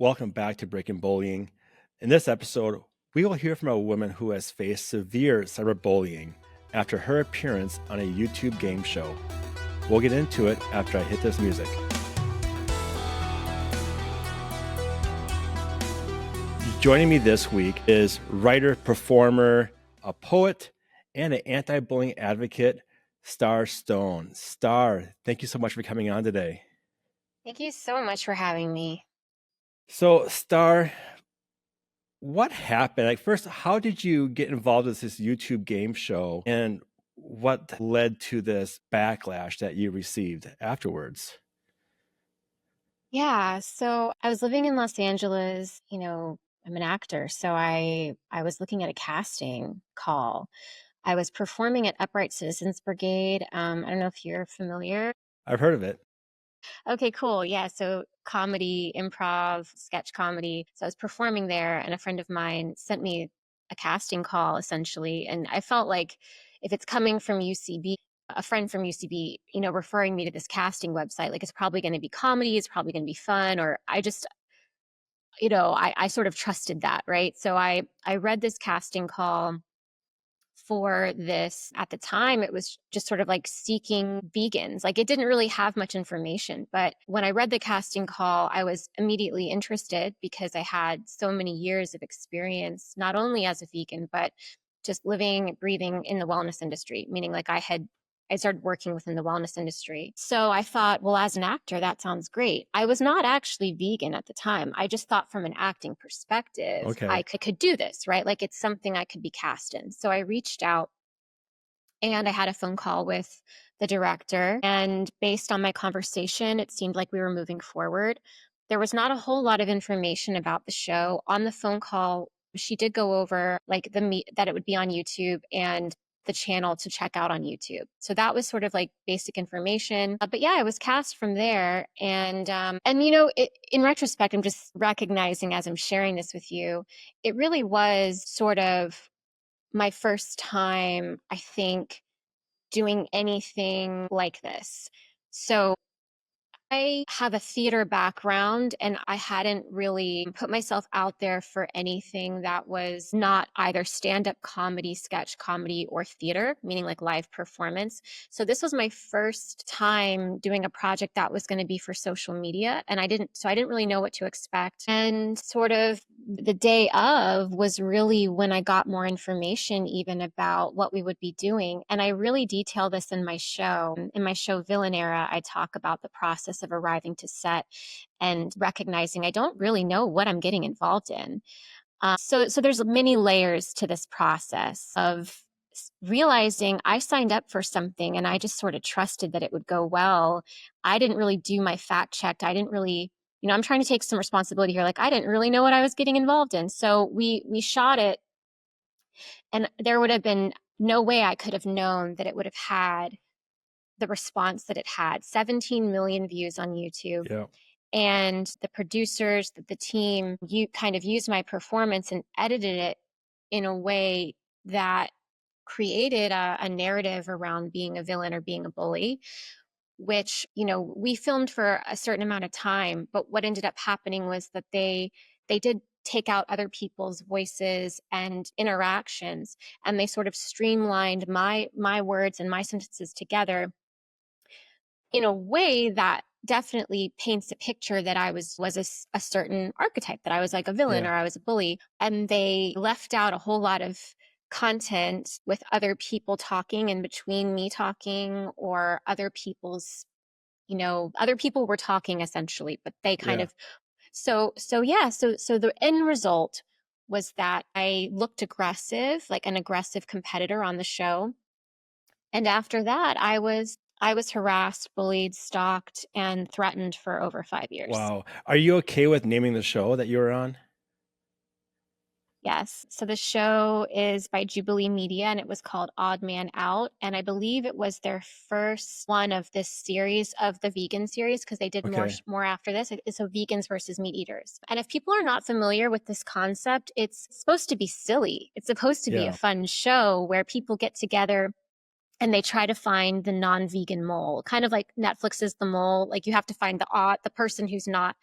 Welcome back to Breaking Bullying. In this episode, we will hear from a woman who has faced severe cyberbullying after her appearance on a YouTube game show. We'll get into it after I hit this music. Joining me this week is writer, performer, a poet, and an anti-bullying advocate, Star Stone. Star, thank you so much for coming on today. Thank you so much for having me. So, Star, what happened? Like, first, how did you get involved with this YouTube game show, and what led to this backlash that you received afterwards? Yeah, so I was living in Los Angeles, I'm an actor, so I was looking at a casting call. I was performing at Upright Citizens Brigade. I don't know if you're familiar. I've heard of it. Okay, cool. Yeah, so comedy, improv, sketch comedy. So I was performing there, and a friend of mine sent me a casting call essentially, and I felt like if it's coming from UCB, a friend from UCB, referring me to this casting website, like it's probably going to be comedy, it's probably going to be fun, or I just, I sort of trusted that, right? So I read this casting call for this. At the time, it was just sort of like seeking vegans. Like it didn't really have much information. But when I read the casting call, I was immediately interested because I had so many years of experience, not only as a vegan, but just living, breathing in the wellness industry, meaning like I started working within the wellness industry. So I thought, well, as an actor, that sounds great. I was not actually vegan at the time. I just thought from an acting perspective, Okay. I could do this, right? Like it's something I could be cast in. So I reached out and I had a phone call with the director. And based on my conversation, it seemed like we were moving forward. There was not a whole lot of information about the show. On the phone call, she did go over like that it would be on YouTube and the channel to check out on YouTube. So that was sort of like basic information. But yeah, I was cast from there. And in retrospect, I'm just recognizing as I'm sharing this with you, it really was sort of my first time, I think, doing anything like this. So I have a theater background and I hadn't really put myself out there for anything that was not either stand up comedy, sketch comedy, or theater, meaning like live performance. So this was my first time doing a project that was going to be for social media. And I didn't really know what to expect. And sort of the day of was really when I got more information even about what we would be doing. And I really detail this in my show. In my show, Villain Era, I talk about the process of arriving to set and recognizing I don't really know what I'm getting involved in. So there's many layers to this process of realizing I signed up for something and I just sort of trusted that it would go well. I didn't really do my fact check. I didn't really, I'm trying to take some responsibility here. Like I didn't really know what I was getting involved in. So we shot it, and there would have been no way I could have known that it would have had the response that it had. 17 million views on YouTube. Yeah. And the producers, the team, you kind of used my performance and edited it in a way that created a narrative around being a villain or being a bully, which, we filmed for a certain amount of time. But what ended up happening was that they did take out other people's voices and interactions, and they sort of streamlined my words and my sentences together in a way that definitely paints a picture that I was a certain archetype, that I was like a villain Yeah. or I was a bully. And they left out a whole lot of content with other people talking in between me talking, or other people were talking essentially, but they kind Yeah. of, so the end result was that I looked aggressive, like an aggressive competitor on the show. And after that, I was harassed, bullied, stalked, and threatened for over 5 years. Wow. Are you okay with naming the show that you were on? Yes. So the show is by Jubilee Media and it was called Odd Man Out. And I believe it was their first one of this series of the vegan series, because they did Okay. more after this. So vegans versus meat eaters. And if people are not familiar with this concept, it's supposed to be silly. It's supposed to be a Yeah. fun show where people get together and they try to find the non-vegan mole, kind of like Netflix's The Mole. Like you have to find the person who's not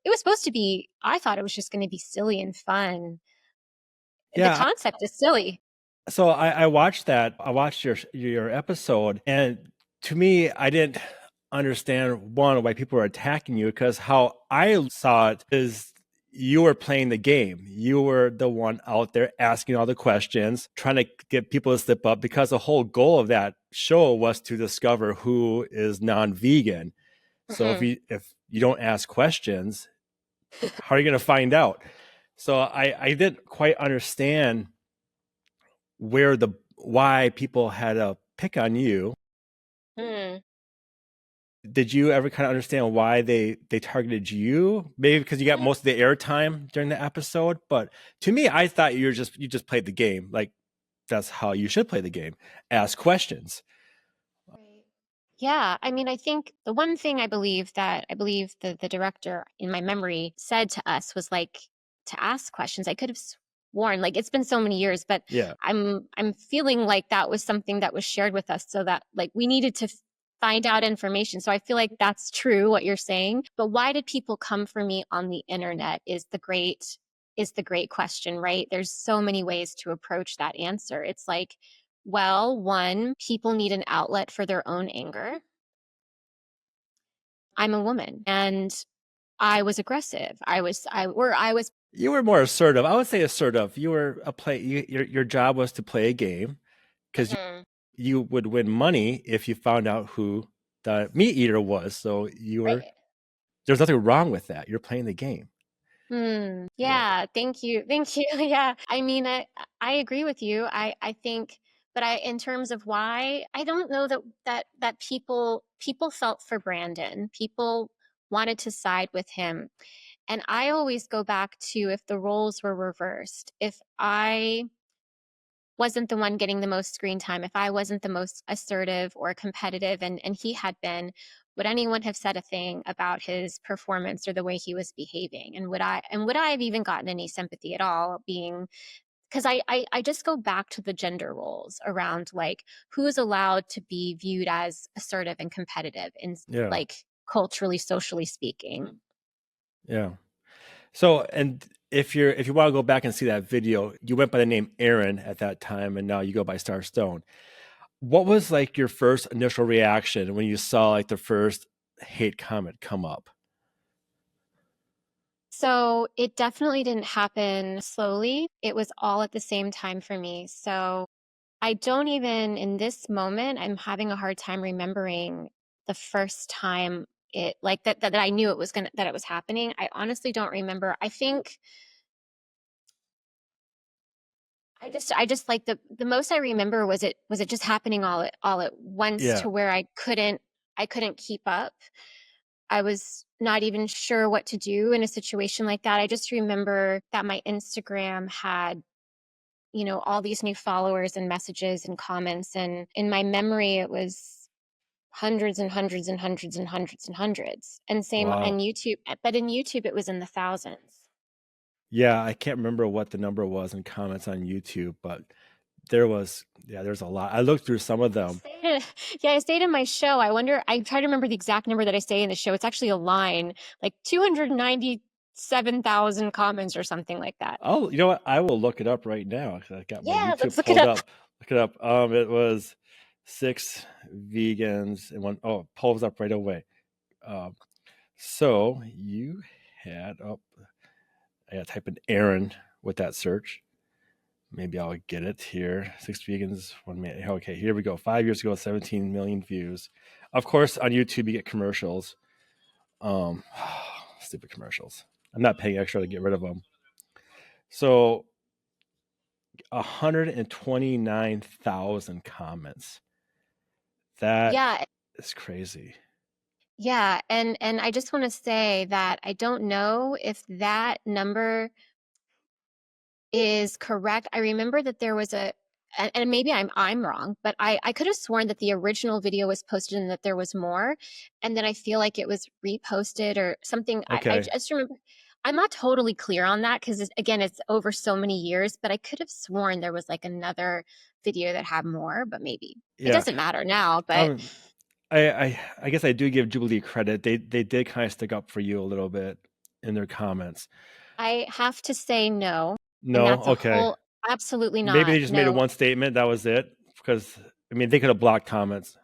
it was supposed to be, I thought it was just going to be silly and fun. The Yeah. concept is silly. So I watched that. I watched your episode, and to me, I didn't understand one why people were attacking you, because how I saw it is you were playing the game. You were the one out there asking all the questions, trying to get people to slip up, because the whole goal of that show was to discover who is non-vegan. So Hmm. if you don't ask questions, how are you going to find out? So I didn't quite understand why people had a pick on you. Hmm. Did you ever kind of understand why they targeted you? Maybe because you got most of the airtime during the episode, but to me, I thought you just played the game. Like, that's how you should play the game. Ask questions. Right. Yeah, I mean, I think the one thing I believe the director in my memory said to us was like to ask questions. I could have sworn, like it's been so many years, but Yeah. I'm feeling like that was something that was shared with us so that like we needed to find out information. So I feel like that's true what you're saying. But why did people come for me on the internet is the great question, right? There's so many ways to approach that answer. It's like, well, one, people need an outlet for their own anger. I'm a woman and I was aggressive. I was You were more assertive. I would say assertive. You were a play. Your job was to play a game, because Mhm. you would win money if you found out who the meat eater was. So Right. there's nothing wrong with that. You're playing the game. Hmm. Yeah. Yeah. Thank you. Thank you. Yeah. I mean, I agree with you. I think, but in terms of why, I don't know that people felt for Brandon. People wanted to side with him. And I always go back to if the roles were reversed, if I wasn't the one getting the most screen time, if I wasn't the most assertive or competitive and he had been, would anyone have said a thing about his performance or the way he was behaving? And would I have even gotten any sympathy at all being because I just go back to the gender roles around like who is allowed to be viewed as assertive and competitive in Yeah. like culturally, socially speaking. Yeah. So, and if you want to go back and see that video, you went by the name Erin at that time, and now you go by Star Stone. What was like your first initial reaction when you saw like the first hate comment come up? So it definitely didn't happen slowly. It was all at the same time for me. So I don't even, in this moment, I'm having a hard time remembering the first time it like that I knew it was that it was happening. I honestly don't remember. I think I just like the most I remember was it just happening all at once Yeah. to where I couldn't keep up. I was not even sure what to do in a situation like that. I just remember that my Instagram had, you know, all these new followers and messages and comments. And in my memory, it was hundreds and hundreds and hundreds and hundreds and hundreds. And same on Wow. YouTube, but in YouTube, it was in the thousands. Yeah, I can't remember what the number was in comments on YouTube, but there's a lot. I looked through some of them. Yeah, I stayed in my show. I try to remember the exact number that I say in the show. It's actually a line, like 297,000 comments or something like that. Oh, you know what? I will look it up right now, 'cause I got my Yeah, YouTube let's look it pulled up. up. Look it up. It was six vegans and one. Oh, it pulls up right away. Um, so you had I gotta type in Aaron with that search. Maybe I'll get it here. Six vegans, 1 minute. Okay, here we go. 5 years ago, 17 million views. Of course, on YouTube you get commercials. Um, Stupid commercials. I'm not paying extra to get rid of them. So 129,000 comments. That Yeah, is crazy. yeah, and I just want to say that I don't know if that number is correct. I remember that there was and maybe I'm wrong, but I could have sworn that the original video was posted and that there was more, and then I feel like it was reposted or something. I Okay. just remember I'm not totally clear on that because again, it's over so many years, but I could have sworn there was like another video that had more, but maybe it Yeah. doesn't matter now. But Um, I guess I do give Jubilee credit. They did kind of stick up for you a little bit. in their comments? I have to say no, and No? that's a Okay. whole absolutely Maybe not. they just made a No. one statement, that was it? Because, I mean, they could have blocked comments.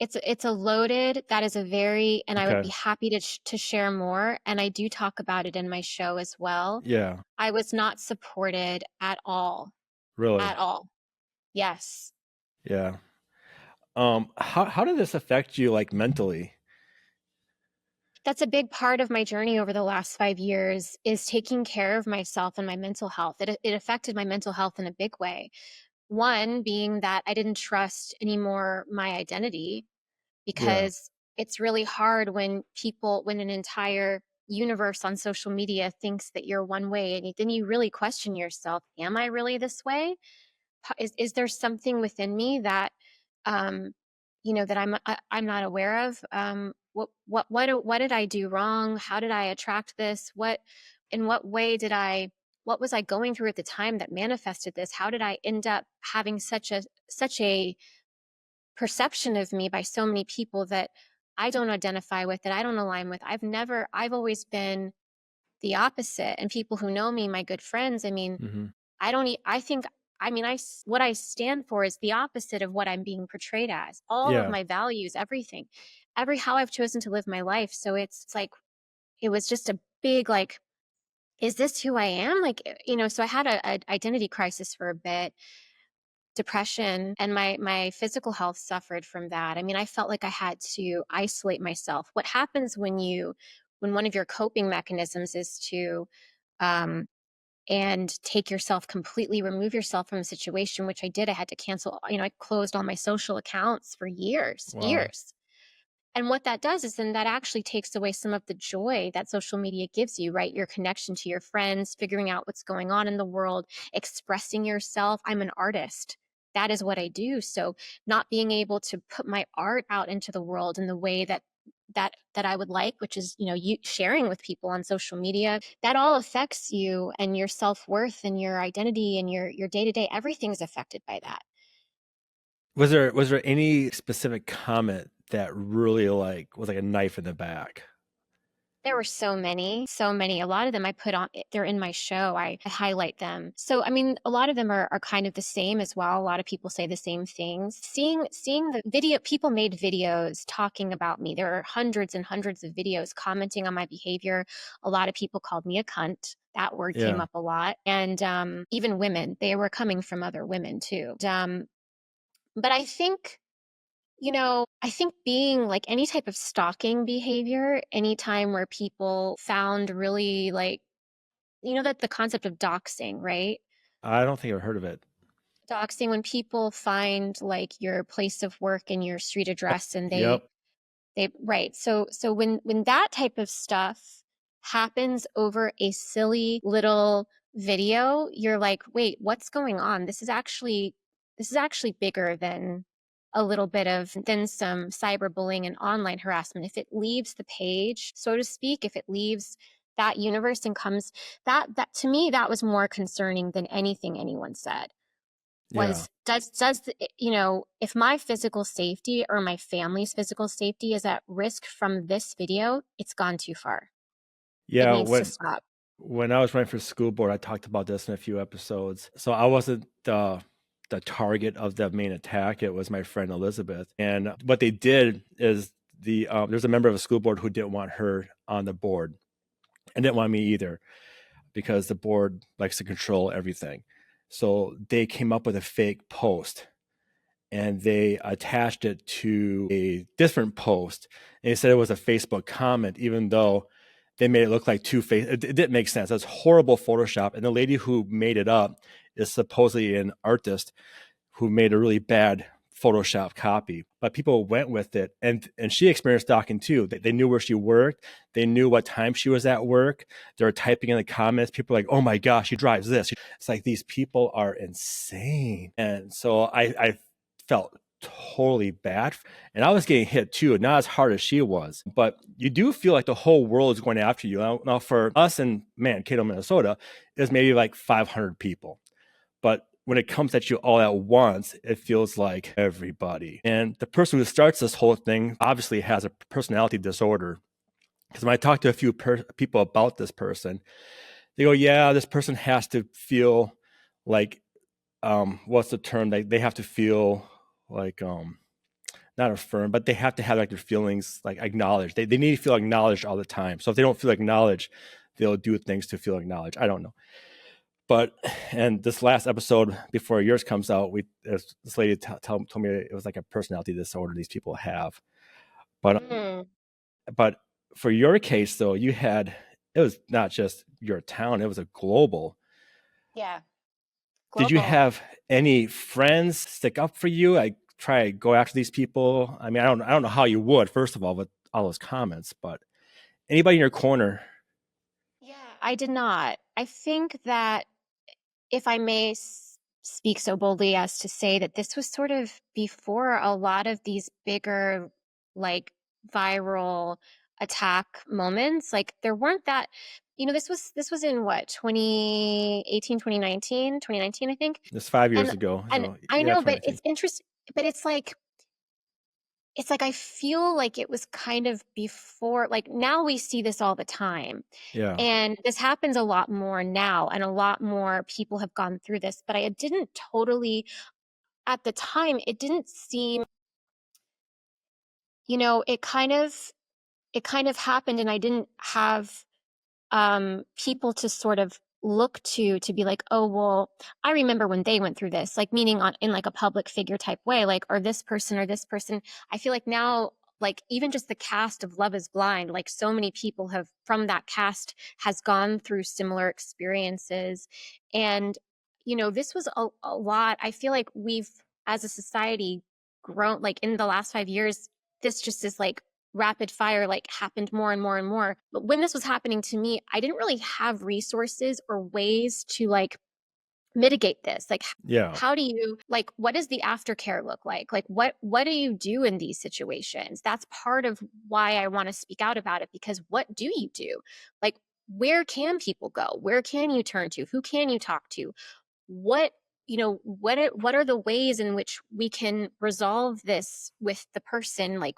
It's a loaded that is a very and I would Okay. be happy to share more, and I do talk about it in my show as well. Yeah. I was not supported at all, Really? at all. Yes. Yeah. How did this affect you, like, mentally? That's a big part of my journey over the last 5 years is taking care of myself and my mental health. It affected my mental health in a big way. One being that I didn't trust anymore my identity Yeah. because it's really hard when an entire universe on social media thinks that you're one way and then you really question yourself, am I really this way? Is there something within me that um that I'm not aware of? What did I do wrong? How did I attract this? In what way did I what was I going through at the time that manifested this? How did I end up having such a perception of me by so many people that I don't identify with, that I don't align with? I've always been the opposite. And people who know me, my good friends, I mean, Hmm. I don't, I think, I mean, what I stand for is the opposite of what I'm being portrayed as. All of Yeah. my values, everything, how I've chosen to live my life. So it's like, it was just a big, like, is this who I am? Like, so I had a identity crisis for a bit, depression, and my physical health suffered from that. I mean, I felt like I had to isolate myself. What happens when one of your coping mechanisms is to, um, and take yourself completely, remove yourself from the situation, which I did. I had to cancel, I closed all my social accounts for years, Wow. years. And what that does is then that actually takes away some of the joy that social media gives you, right? Your connection to your friends, figuring out what's going on in the world, expressing yourself. I'm an artist. That is what I do. So not being able to put my art out into the world in the way that I would like, which is, you sharing with people on social media, that all affects you and your self-worth and your identity and your day-to-day. Everything's affected by that. Was there any specific comment that really, like, was like a knife in the back? There were so many, so many. A lot of them I put on, they're in my show. I highlight them. So, I mean, a lot of them are kind of the same as well. A lot of people say the same things. Seeing the video, people made videos talking about me. There are hundreds and hundreds of videos commenting on my behavior. A lot of people called me a cunt. That word came Yeah. up a lot. And even women, they were coming from other women too. But I think being like any type of stalking behavior, anytime where people found really like, that the concept of doxing, right? I don't think I've heard of it. Doxing, when people find like your place of work and your street address and Yep. right. So when that type of stuff happens over a silly little video, you're like, wait, what's going on? This is actually bigger than a little bit of than some cyberbullying and online harassment. If it leaves the page, so to speak, if it leaves that universe and comes, that to me, that was more concerning than anything anyone said. Yeah. If my physical safety or my family's physical safety is at risk from this video, it's gone too far. It Yeah. needs to When stop. when I was running for school board, I talked about this in a few episodes. So I wasn't the target of the main attack. It was my friend Elizabeth. And what they did is there's a member of the school board who didn't want her on the board and didn't want me either because the board likes to control everything. So they came up with a fake post and they attached it to a different post. And they said it was a Facebook comment, even though they made it look like two face. It didn't make sense. That's horrible Photoshop. And the lady who made it up is supposedly an artist who made a really bad Photoshop copy. But people went with it, and she experienced stalking too. They knew where she worked. They knew what time she was at work. They were typing in the comments. People were like, "Oh my gosh, she drives this." It's like these people are insane. And so I felt totally bad, and I was getting hit too, not as hard as she was, but you do feel like the whole world is going after you. Now for us in Mankato, Minnesota, is maybe like 500 people, but when it comes at you all at once, it feels like everybody. And the person who starts this whole thing obviously has a personality disorder. Because when I talk to a few people about this person, they go, yeah, this person has to feel like, what's the term? They have to feel like, not affirmed, but they have to have like their feelings like acknowledged. They need to feel acknowledged all the time. So if they don't feel acknowledged, they'll do things to feel acknowledged. I don't know. But, and this last episode before yours comes out, this lady told me it was like a personality disorder these people have. But Mm, but for your case though, it was not just your town, it was a global. yeah, Did you global. have any friends stick up for you? I try to go after these people. I mean, I don't know how you would, first of all, with all those comments, but anybody in your corner? Yeah, I did not. I think that if I may speak so boldly as to say that this was sort of before a lot of these bigger, like viral attack moments. Like there weren't that, this was in what, 2018, 2019, 2019, I think. It's 5 years And ago. and So I yeah, know, but 2019. it's interesting, but it's like I feel like it was kind of before, like now we see this all the time. Yeah. And this happens a lot more now, and a lot more people have gone through this, but I didn't totally, at the time, it didn't seem, it kind of happened, and I didn't have people to sort of look to be like, oh well, I remember when they went through this, like meaning on in like a public figure type way, like or this person. I feel like now, like even just the cast of Love is Blind, like so many people have from that cast has gone through similar experiences. And this was a lot. I feel like we've, as a society, grown, like in the last 5 years, this just is like rapid fire, like happened more and more and more. But when this was happening to me, I didn't really have resources or ways to like mitigate this. Like Yeah. how do you, like, what does the aftercare look like? Like what do you do in these situations? That's part of why I want to speak out about it, because what do you do? Like, where can people go? Where can you turn to? Who can you talk to? What what are the ways in which we can resolve this with the person? Like,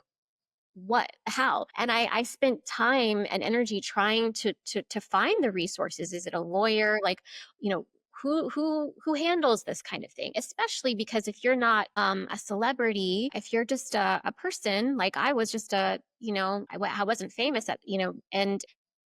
what, how? And I spent time and energy trying to find the resources. Is it a lawyer? Like, you know who handles this kind of thing, especially because if you're not a celebrity, if you're just a person, like I was just I wasn't famous at, and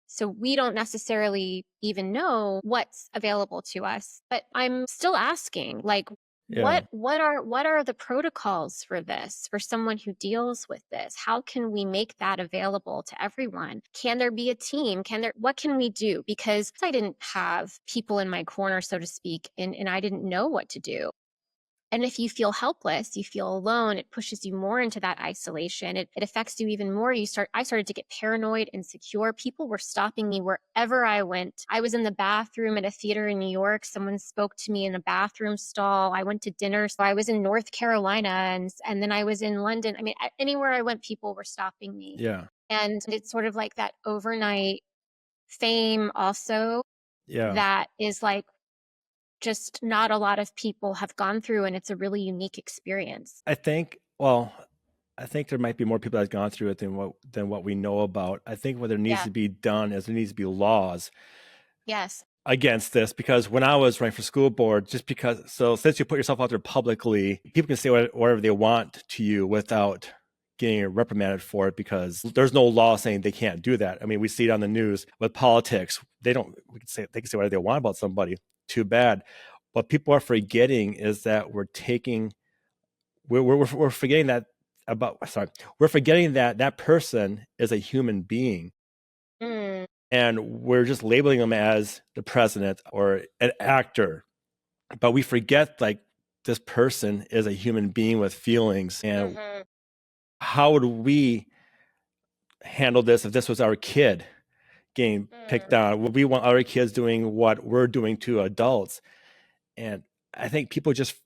so we don't necessarily even know what's available to us. But I'm still asking, like, Yeah. what are the protocols for this, for someone who deals with this? How can we make that available to everyone? Can there be a team? What can we do? Because I didn't have people in my corner, so to speak, and I didn't know what to do. And if you feel helpless, you feel alone, it pushes you more into that isolation. It affects you even more. I started to get paranoid, insecure. People were stopping me wherever I went. I was in the bathroom at a theater in New York. Someone spoke to me in a bathroom stall. I went to dinner. So I was in North Carolina, and then I was in London. I mean, anywhere I went, people were stopping me. Yeah. And it's sort of like that overnight fame also, Yeah. that is like just not a lot of people have gone through, and it's a really unique experience. I think, well, I think there might be more people that have gone through it than what we know about. I think what there needs Yeah. to be done is there needs to be laws Yes. against this, because when I was running for school board, since you put yourself out there publicly, people can say whatever they want to you without getting reprimanded for it, because there's no law saying they can't do that. I mean, we see it on the news with politics. They can say whatever they want about somebody. Too bad. What people are forgetting is that we're forgetting that we're forgetting that that person is a human being, Mm, and we're just labeling them as the president or an actor, but we forget like this person is a human being with feelings. And hmm how would we handle this if this was our kid getting picked mm, on? Would we want other kids doing what we're doing to adults? And I think people just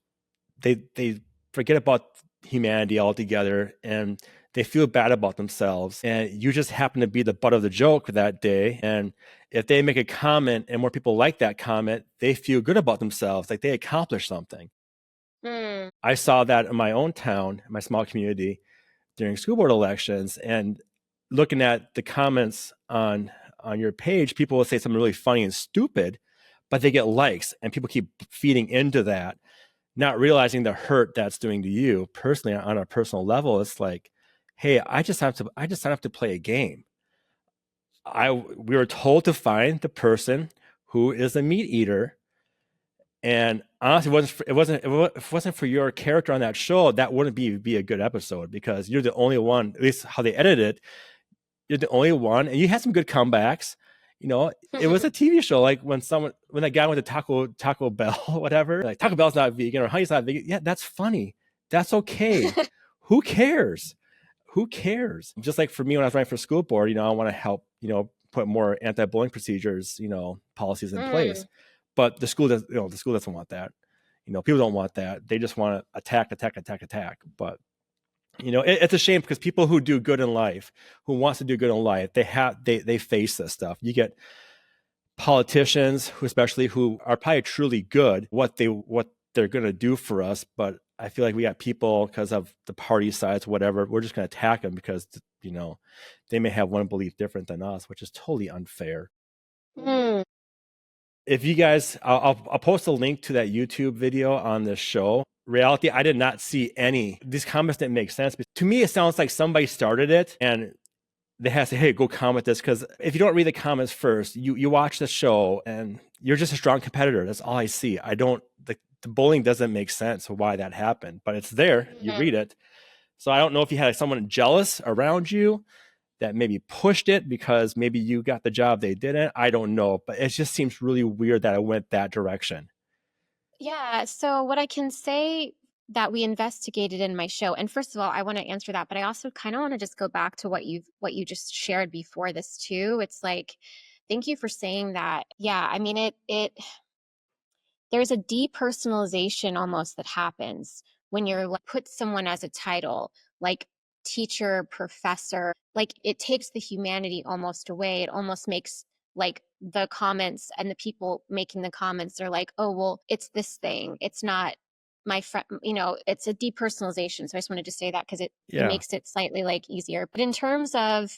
they forget about humanity altogether, and they feel bad about themselves, and you just happen to be the butt of the joke that day. And if they make a comment and more people like that comment, they feel good about themselves, like they accomplished something. mm, I saw that in my own town, my small community, during school board elections, and looking at the comments on your page, people will say something really funny and stupid, but they get likes, and people keep feeding into that, not realizing the hurt that's doing to you personally on a personal level. It's like, hey, I just signed up to play a game. We were told to find the person who is a meat eater, and honestly, if it wasn't for your character on that show, that wouldn't be a good episode, because you're the only one, at least how they edited it, you're the only one, and you had some good comebacks. It was a TV show. Like when that guy went to Taco Bell, whatever, like Taco Bell's not vegan or Honey's not vegan. Yeah, that's funny. That's okay. Who cares? Who cares? Just like for me, when I was running for school board, I want to help, put more anti-bullying procedures, policies in place. But the school doesn't want that. People don't want that. They just want to attack. But it's a shame, because people who do good in life, who wants to do good in life, they face this stuff. You get politicians who are probably truly good, what they're going to do for us, but I feel like we got people, because of the party sides, whatever, we're just going to attack them because they may have one belief different than us, which is totally unfair. Mm. If you guys, I'll post a link to that YouTube video on this show. Reality, I did not see these comments didn't make sense. But to me, it sounds like somebody started it and they have to say, hey, go comment this. Because if you don't read the comments first, you watch the show and you're just a strong competitor. That's all I see. The bullying doesn't make sense of why that happened, but it's there. You read it. So I don't know if you had someone jealous around you that maybe pushed it because maybe you got the job, they didn't. I don't know, but it just seems really weird that it went that direction. Yeah. So what I can say that we investigated in my show, and first of all, I want to answer that, but I also kind of want to just go back to what you just shared before this too. It's like, thank you for saying that. Yeah, I mean there's a depersonalization almost that happens when you're like, put someone as a title, like teacher, professor, like it takes the humanity almost away. It almost makes like the comments and the people making the comments are like, oh, well, it's this thing. It's not my friend, it's a depersonalization. So I just wanted to say that because it makes it slightly like easier. But in terms of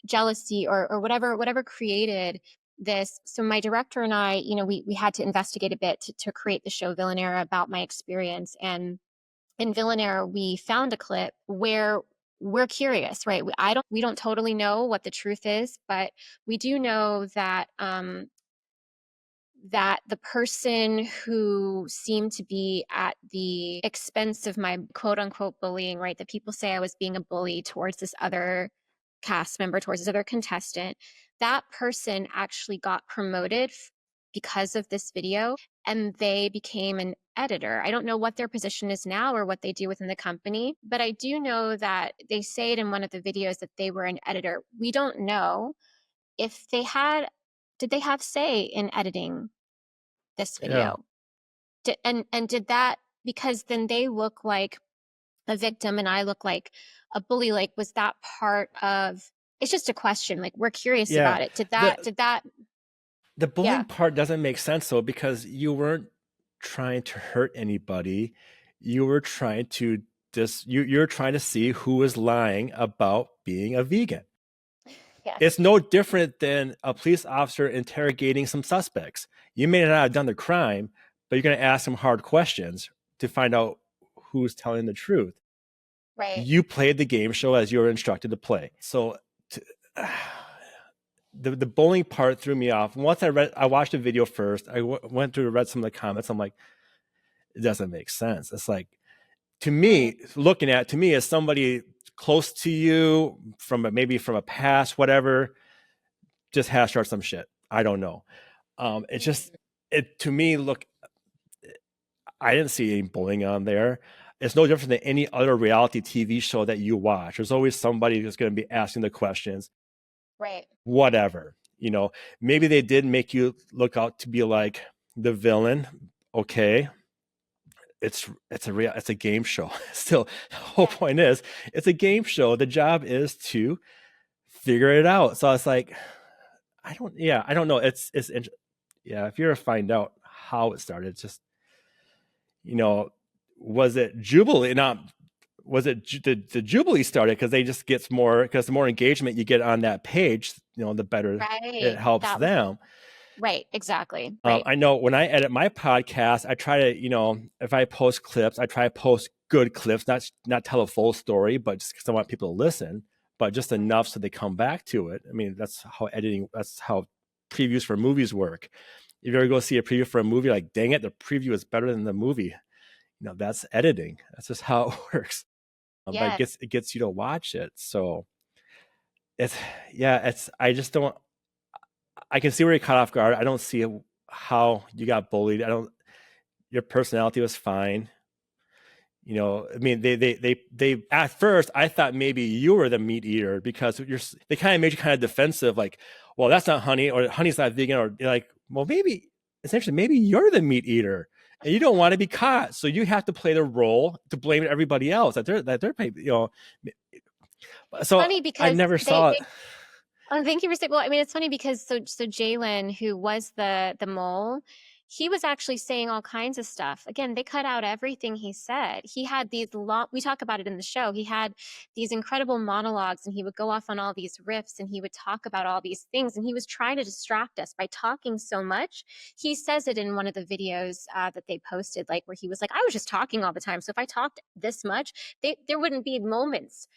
jealousy or whatever created this, so my director and I, we had to investigate a bit to create the show Villainera about my experience. And in Villainera, we found a clip where we're curious, right? We don't totally know what the truth is, but we do know that that the person who seemed to be at the expense of my quote unquote bullying, right? That people say I was being a bully towards this other cast member, towards this other contestant, that person actually got promoted because of this video, and they became an editor. I don't know what their position is now or what they do within the company, but I do know that they say it in one of the videos that they were an editor. We don't know if did they have say in editing this video? And did that, because then they look like a victim and I look like a bully, like was that part of, it's just a question, like we're curious about it. Did that the bullying part doesn't make sense though, because you weren't trying to hurt anybody. You were trying to you're trying to see who is lying about being a vegan. Yes. It's no different than a police officer interrogating some suspects. You may not have done the crime, but you're going to ask them hard questions to find out who's telling the truth. Right. You played the game show as you were instructed to play. So the bullying part threw me off. Once I watched the video first. I went through and read some of the comments. I'm like, it doesn't make sense. It's like, to me, as somebody close to you maybe from a past, whatever, just hash out some shit. I don't know. To me, look, I didn't see any bullying on there. It's no different than any other reality TV show that you watch. There's always somebody who's going to be asking the questions. Right. Whatever. Maybe they did make you look out to be like the villain. Okay. It's a game show. Still, the whole point is it's a game show. The job is to figure it out. So it's like, I don't know. If you ever find out how it started, just, was it Jubilee? Not was it the Jubilee started because they just gets more, because the more engagement you get on that page, the better it Right. helps That was them. right. Exactly. Right. I know when I edit my podcast, I try to, if I post clips, I try to post good clips, not tell a full story, but just because I want people to listen, but just enough so they come back to it. I mean, that's how previews for movies work. If you ever go see a preview for a movie, like, dang it, the preview is better than the movie. That's editing. That's just how it works. But Yes. it gets you to watch it. So it's, yeah, I just don't, I can see where you caught off guard. I don't see how you got bullied. Your personality was fine. I mean, they at first I thought maybe you were the meat eater because they kind of made you kind of defensive, like, well, that's not honey, or honey's not vegan, or you're like, well, maybe essentially maybe you're the meat eater and you don't want to be caught, so you have to play the role to blame everybody else that they're It's so funny I because never they saw it. oh, thank you for saying. Well, I mean, it's funny because so Jalen, who was the mole, he was actually saying all kinds of stuff. Again, they cut out everything he said. He had these long. We talk about it in the show. He had these incredible monologues, and he would go off on all these riffs, and he would talk about all these things, and he was trying to distract us by talking so much. He says it in one of the videos that they posted, like where he was like, "I was just talking all the time. So if I talked this much, there wouldn't be moments."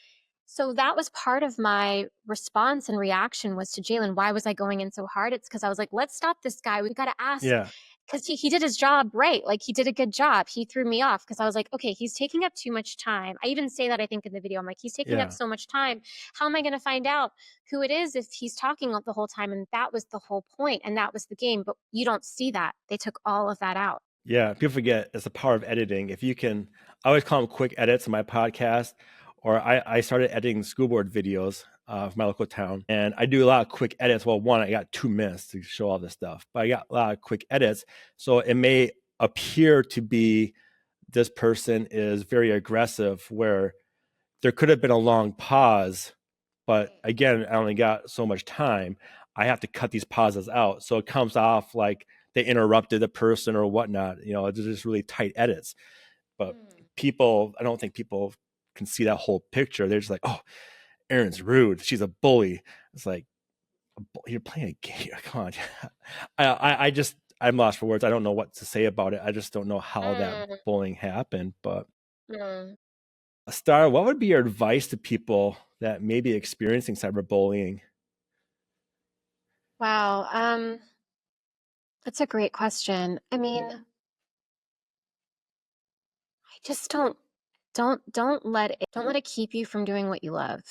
So that was part of my response and reaction was to Jalen. Why was I going in so hard? It's because I was like, let's stop this guy. We got to ask Yeah, because he did his job right. Like he did a good job. He threw me off because I was like, okay, he's taking up too much time. I even say that I think in the video. I'm like, he's taking up yeah. so much time. How am I going to find out who it is if he's talking the whole time? And that was the whole point, and that was the game. But you don't see that. They took all of that out. Yeah, people forget it's the power of editing. If you can, I always call them quick edits in my podcast, or I started editing school board videos for my local town, and I do a lot of quick edits. Well, one, I got 2 minutes to show all this stuff, but I got a lot of quick edits, so it may appear to be this person is very aggressive, where there could have been a long pause, but again, I only got so much time. I have to cut these pauses out, so it comes off like they interrupted the person or whatnot. It's just really tight edits. But Mm. I don't think people can see that whole picture. They're just like, oh, Erin's rude. She's a bully. It's like, you're playing a game. Come on. I'm lost for words. I don't know what to say about it. I just don't know how that Mm. bullying happened. But Mm. Star, what would be your advice to people that may be experiencing cyberbullying? Wow. That's a great question. I mean, I just don't let it keep you from doing what you love.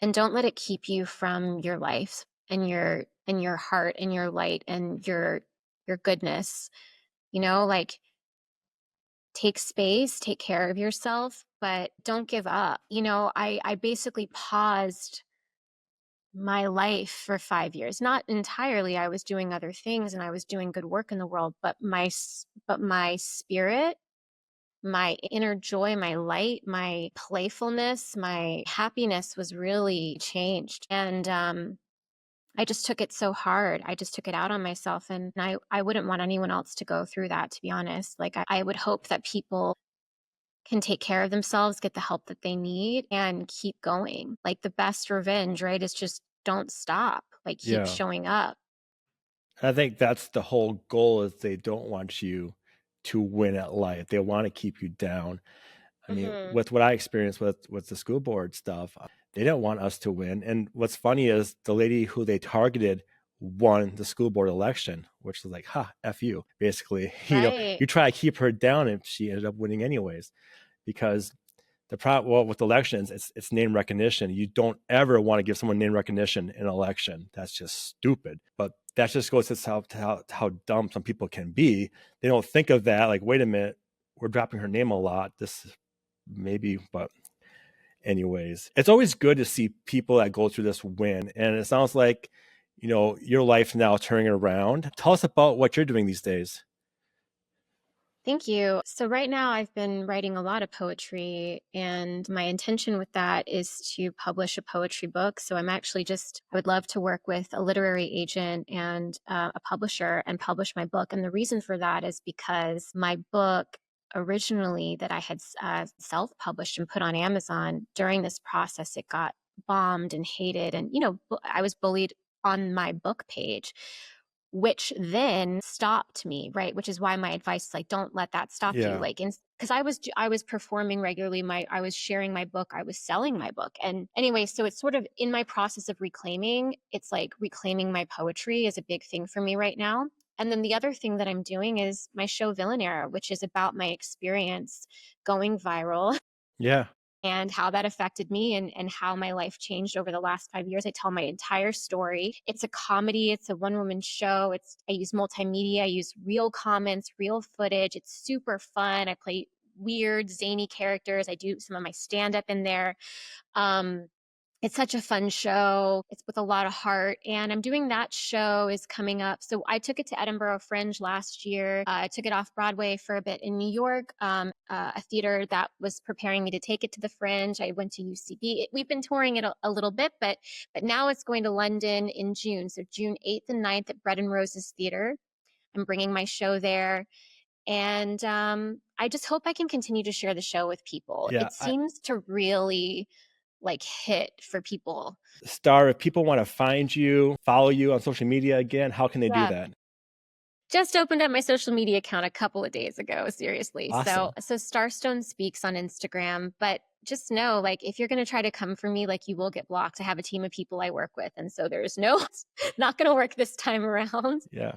And don't let it keep you from your life and your heart and your light and your goodness. Like take space, take care of yourself, but don't give up. I basically paused my life for 5 years. Not entirely. I was doing other things and I was doing good work in the world, but my spirit, my inner joy, my light, my playfulness, my happiness was really changed. And I just took it so hard. I just took it out on myself. And I wouldn't want anyone else to go through that, to be honest. Like, I would hope that people can take care of themselves, get the help that they need, and keep going. Like, the best revenge, right, is just don't stop. Like, keep Yeah. showing up. I think that's the whole goal, is they don't want you to win at life. They want to keep you down. I mean, Hmm. with what I experienced with the school board stuff, they didn't want us to win. And what's funny is the lady who they targeted won the school board election, which was like, ha, F you. Basically, Right. you try to keep her down, and she ended up winning anyways. Because the problem, well, with elections, it's name recognition. You don't ever want to give someone name recognition in an election. That's just stupid. But that just goes to how dumb some people can be. They don't think of that. Like, wait a minute, we're dropping her name a lot. This maybe, but anyways, it's always good to see people that go through this win. And it sounds like, your life now turning around. Tell us about what you're doing these days. Thank you. So, right now, I've been writing a lot of poetry, and my intention with that is to publish a poetry book. So, I would love to work with a literary agent and a publisher and publish my book. And the reason for that is because my book originally that I had self-published and put on Amazon. During this process, it got bombed and hated, and I was bullied on my book page, which then stopped me, right? Which is why my advice is like, don't let that stop you. Yeah. Like, because I was performing regularly, I was sharing my book, I was selling my book, and anyway, so it's sort of in my process of reclaiming. It's like reclaiming my poetry is a big thing for me right now. And then the other thing that I'm doing is my show Villain Era, which is about my experience going viral Yeah. and how that affected me, and how my life changed over the last 5 years. I tell my entire story. It's a comedy, it's a one-woman show. I use multimedia, I use real comments, real footage. It's super fun. I play weird, zany characters. I do some of my stand-up in there. Um, it's such a fun show. It's with a lot of heart. And I'm doing that show is coming up. So I took it to Edinburgh Fringe last year. I took it off Broadway for a bit in New York, a theater that was preparing me to take it to the Fringe. I went to UCB. We've been touring it a little bit, but now it's going to London in June. So June 8th and 9th at Bread and Roses Theater. I'm bringing my show there. And I just hope I can continue to share the show with people. Yeah. It seems to really like hit for people. Star, if people want to find you, follow you on social media again, how can they do Yeah. that? Just opened up my social media account a couple of days ago, seriously. So Awesome. Starstone Speaks on Instagram, but just know, like, if you're going to try to come for me, like, you will get blocked. I have a team of people I work with, and so there's no not going to work this time around. Yeah.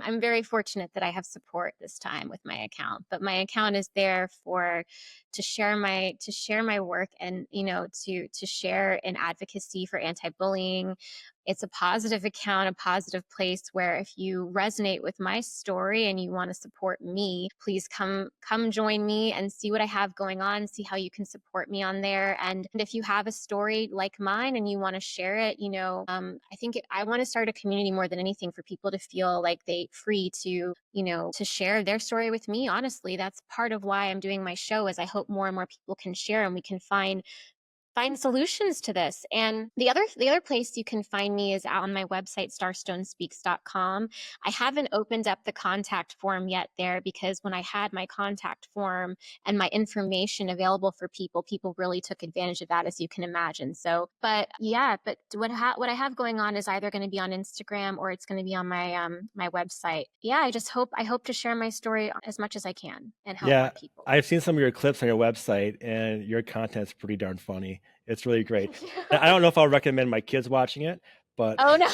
I'm very fortunate that I have support this time with my account, but my account is there for to share my work, and to share an advocacy for anti-bullying. It's a positive account, a positive place where if you resonate with my story and you want to support me, please come join me and see what I have going on, see how you can support me on there. And if you have a story like mine and you want to share it, I want to start a community more than anything for people to feel like they free to, to share their story with me. Honestly, that's part of why I'm doing my show, is I hope more and more people can share and we can find solutions to this. And the other place you can find me is out on my website, starstonespeaks.com. I haven't opened up the contact form yet there, because when I had my contact form and my information available for people, people really took advantage of that, as you can imagine. So, but yeah, but what I have going on is either going to be on Instagram or it's going to be on my website. Yeah, I hope to share my story as much as I can and help Yeah. more people. I've seen some of your clips on your website, and your content's pretty darn funny. It's really great. Thank you. And I don't know if I'll recommend my kids watching it, but Oh no.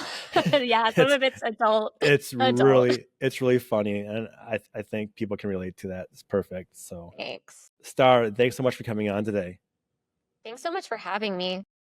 Yeah, some it's of it's adult. it's Adult. really funny, and I think people can relate to that. It's perfect. So, Thanks. Star, thanks so much for coming on today. Thanks so much for having me.